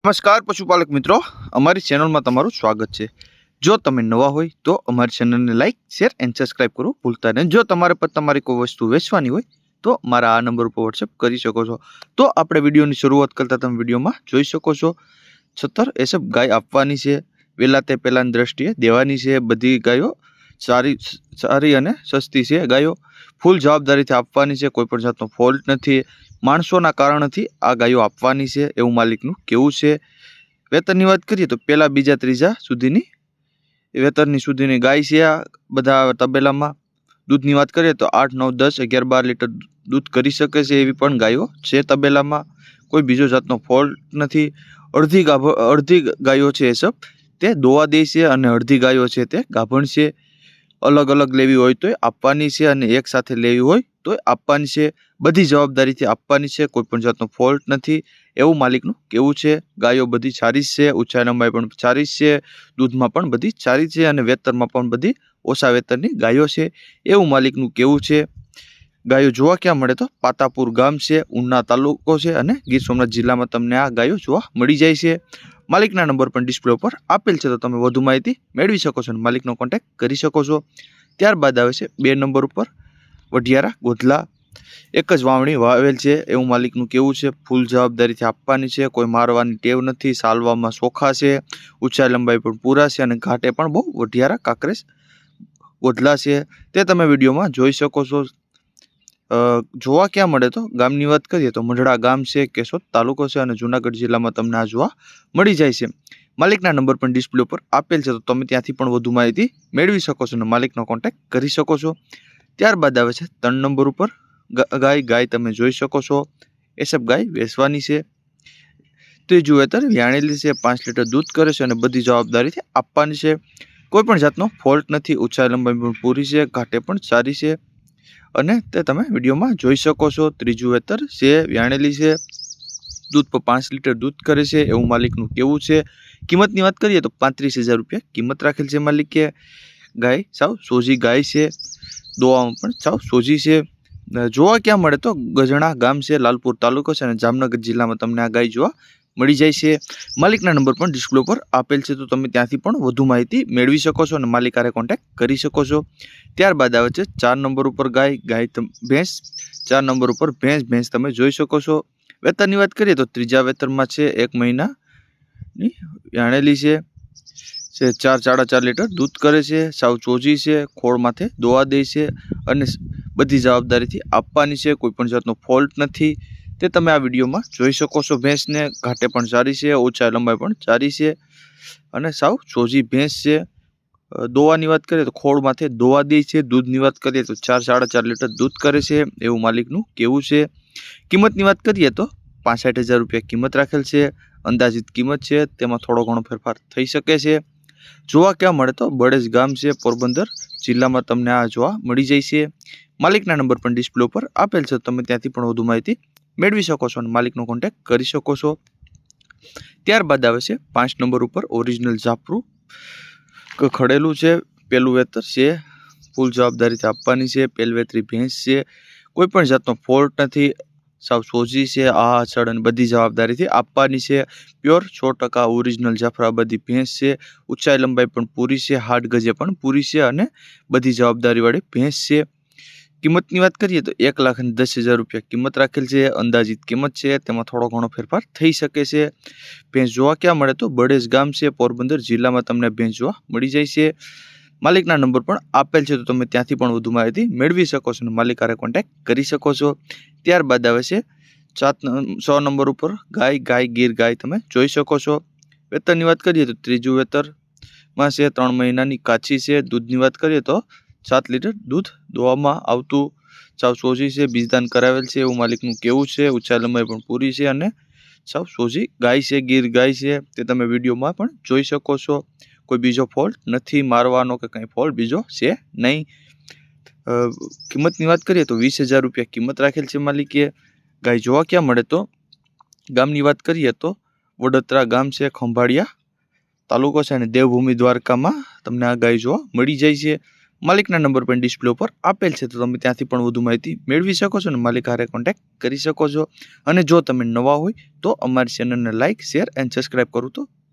નમસ્કાર પશુપાલક મિત્રો, અમારી ચેનલમાં તમારું સ્વાગત છે। જો તમે નવા હોય તો અમારી ચેનલને લાઇક, શેર એન્ડ સબસ્ક્રાઇબ કરવું ભૂલતા નહીં। જો તમારે પર તમારી કોઈ વસ્તુ વેચવાની હોય તો મારા આ નંબર ઉપર વોટ્સએપ કરી શકો છો। તો આપણે વિડીયોની શરૂઆત કરતા તમે વિડીયોમાં જોઈ શકો છો 17 એસએફ ગાય આપવાની છે। વહેલા તે પહેલાની દ્રષ્ટિએ દેવાની છે। બધી ગાયો સારી અને સસ્તી છે। ગાયો ફૂલ જવાબદારીથી આપવાની છે। કોઈ પણ જાતનો ફોલ્ટ નથી। માણસોના કારણથી આ ગાયો આપવાની છે એવું માલિકનું કહેવું છે। વેતનની વાત કરીએ તો પહેલા બીજા ત્રીજા સુધીની વેતનની સુધીની ગાય છે। આ બધા તબેલામાં દૂધની વાત કરીએ તો 8, 9, 10, 11, 12 લીટર દૂધ કરી શકે છે એવી પણ ગાયો છે તબેલામાં। કોઈ બીજો જાતનો ફોલ્ટ નથી। અડધી ગાયો છે એ સબ તે દોવા દે છે અને અડધી ગાયો છે તે ગાભણ છે। અલગ અલગ લેવી હોય તો આપવાની છે અને એક સાથે લેવી હોય તો આપવાની છે। બધી જવાબદારીથી આપવાની છે। કોઈ પણ જાતનો ફોલ્ટ નથી એવું માલિકનું કહેવું છે। ગાયો બધી સારી છે। ઊંચાઈ લંબાઈ પણ સારી છે। દૂધમાં પણ બધી સારી છે અને વેતરમાં પણ બધી ઓછા વેતનની ગાયો છે એવું માલિકનું કહેવું છે। ગાયો જોવા ક્યાં મળે તો પાતાપુર ગામ છે, ઉના તાલુકો છે અને ગીર સોમનાથ જિલ્લામાં તમને આ ગાયો જોવા મળી જાય છે। માલિકના નંબર પણ ડિસ્પ્લે ઉપર આપેલ છે તો તમે વધુ માહિતી મેળવી શકો છો અને માલિકનો કોન્ટેક્ટ કરી શકો છો। ત્યારબાદ આવે છે 2 નંબર ઉપર વઢિયારા ગોધલા। એક જ વાવણી વાવેલ છે એવું માલિકનું કહેવું છે। ફૂલ જવાબદારીથી આપવાની છે। કોઈ મારવાની ટેવ નથી। સાલવામાં ચોખા છે। ઊંચાઈ લંબાઈ પણ પૂરા છે અને ઘાટે પણ બહુ વઢિયારા કાંકરેજ ગોધલા છે તે તમે વિડીયોમાં જોઈ શકો છો। જોવા ક્યાં મળે તો ગામની વાત કરીએ તો મઢડા ગામ છે, કેશોદ તાલુકો છે અને જુનાગઢ જિલ્લામાં તમને આ જોવા મળી જાય છે। માલિકના નંબર પણ ડિસ્પ્લે ઉપર આપેલ છે તો તમે ત્યાંથી પણ વધુ માહિતી મેળવી શકો છો અને માલિકનો કોન્ટેક્ટ કરી શકો છો। ત્યારબાદ આવે છે 3 નંબર ઉપર ગાય તમે જોઈ શકો છો। એ સબ ગાય વેચવાની છે। ત્રીજું વેતર વ્યાણેલી છે। 5 લીટર દૂધ કરે છે અને બધી જવાબદારીથી આપવાની છે। કોઈ પણ જાતનો ફોલ્ટ નથી। ઊંચાઈ લંબાઈ પણ પૂરી છે। ઘાટે પણ સારી છે અને તે તમે વિડીયોમાં જોઈ શકો છો। ત્રીજું વેતર છે, વ્યાણેલી છે। દૂધ પર 5 લીટર દૂધ કરે છે એવું માલિકનું કહેવું છે। કિંમતની વાત કરીએ તો 35,000 રૂપિયા કિંમત રાખેલ છે માલિકે। ગાય સાવ સોજી ગાય છે। દોવામાં પણ સાવ સોજી છે। જોવા ક્યાં મળે તો ગજણા ગામ છે, લાલપુર તાલુકો છે અને જામનગર જિલ્લામાં તમને આ ગાય જોવા મળી જાય છે। માલિકના નંબર પણ ડિસ્પ્લે પર આપેલ છે તો તમે ત્યાંથી પણ વધુ માહિતી મેળવી શકો છો અને માલિક હારે કોન્ટેક્ટ કરી શકો છો। ત્યારબાદ આવે છે 4 નંબર ઉપર ભેંસ। 4 નંબર ઉપર ભેંસ તમે જોઈ શકો છો। વેતનની વાત કરીએ તો ત્રીજા વેતનમાં છે। 1 મહિનાની વ્યાણેલી છે। 4.5 લીટર દૂધ કરે છે। સાવ ચોજી છે। ખોળ માથે દોવા દે છે અને બધી જવાબદારીથી આપવાની છે। કોઈ પણ જાતનો ફોલ્ટ નથી તે તમે આ વિડીયોમાં જોઈ શકો છો। ભેંસને ઘાટે પણ સારી છે। ઊંચાઈ લંબાઈ પણ સારી છે અને સાવ ચોજી ભેંસ છે। દોવાની વાત કરીએ તો ખોળ માથે દોવા દે છે। દૂધની વાત કરીએ તો 4.5 લીટર દૂધ કરે છે એવું માલિકનું કહેવું છે। કિંમતની વાત કરીએ તો 65,000 રૂપિયા કિંમત રાખેલ છે। અંદાજિત કિંમત છે, તેમાં થોડો ઘણો ફેરફાર થઈ શકે છે। જોવા ક્યાં મળે તો બળેજ ગામ છે, પોરબંદર જિલ્લામાં તમને આ જોવા મળી જાય છે। માલિકના નંબર પણ ડિસ્પ્લે ઉપર આપેલ છે તમે ત્યાંથી પણ વધુ માહિતી મેળવી શકો છો અને માલિકનો કોન્ટેક્ટ કરી શકો છો। ત્યારબાદ આવે છે 5 નંબર ઉપર ઓરિજિનલ જાફરું ખડેલું છે। પહેલું વેતર છે। ફૂલ જવાબદારીથી આપવાની છે। પહેલવેતરી ભેંસ છે। કોઈ પણ જાતનો ફોલ્ટ નથી। સાવ સોજી છે। આ અછડ અને બધી જવાબદારીથી આપવાની છે। પ્યોર 100% ઓરિજિનલ જાફરા બધી ભેંસ છે। ઊંચાઈ લંબાઈ પણ પૂરી છે। હાડ ગજે પણ પૂરી છે અને બધી જવાબદારીવાળી ભેંસ છે। કિંમતની વાત કરીએ તો 1,10,000 રૂપિયા કિંમત રાખેલ છે। અંદાજિત કિંમત છે, તેમાં થોડો ઘણો ફેરફાર થઈ શકે છે। ભેંસ જોવા ક્યાં મળે તો બળેજ ગામ છે, પોરબંદર જિલ્લામાં તમને ભેંસ જોવા મળી જાય છે। માલિકના નંબર પણ આપેલ છે તો તમે ત્યાંથી પણ વધુ માહિતી મેળવી શકો છો અને માલિક હારે કોન્ટેક્ટ કરી શકો છો। ત્યારબાદ આવે છે 6 નંબર ઉપર ગાય ગીર ગાય તમે જોઈ શકો છો। વેતનની વાત કરીએ તો ત્રીજું વેતરમાં છે। 3 મહિનાની કાચી છે। દૂધની વાત કરીએ તો 7 લીટર દૂધ દોવામાં આવતું। સાવ સોજી છે। બીજદાન કરાવેલ છે એવું માલિકનું કહેવું છે। ઊંચાઈ લંબાઈ પણ પૂરી છે અને સાવ સોજી ગાય છે, ગીર ગાય છે તે તમે વિડીયોમાં પણ જોઈ શકો છો। કોઈ બીજો ફોલ્ટ નથી। મારવાનો કે કંઈ ફોલ્ટ બીજો છે નહીં। કિંમતની વાત કરીએ તો 20,000 રૂપિયા કિંમત રાખેલ છે માલિકે। ગાય જોવા ક્યાં મળે તો ગામની વાત કરીએ તો વડોદરા ગામ છે, ખંભાળિયા તાલુકો છે અને દેવભૂમિ દ્વારકામાં તમને આ ગાય જોવા મળી જાય છે। માલિકના નંબર પણ ડિસ્પ્લે ઉપર આપેલ છે, તો તમે ત્યાંથી પણ વધુ માહિતી મેળવી શકો છો અને માલિક હારે કોન્ટેક્ટ કરી શકો છો. અને જો તમે નવા હોય તો અમારી ચેનલને લાઇક, શેર એન્ડ સબસ્ક્રાઇબ કરો તો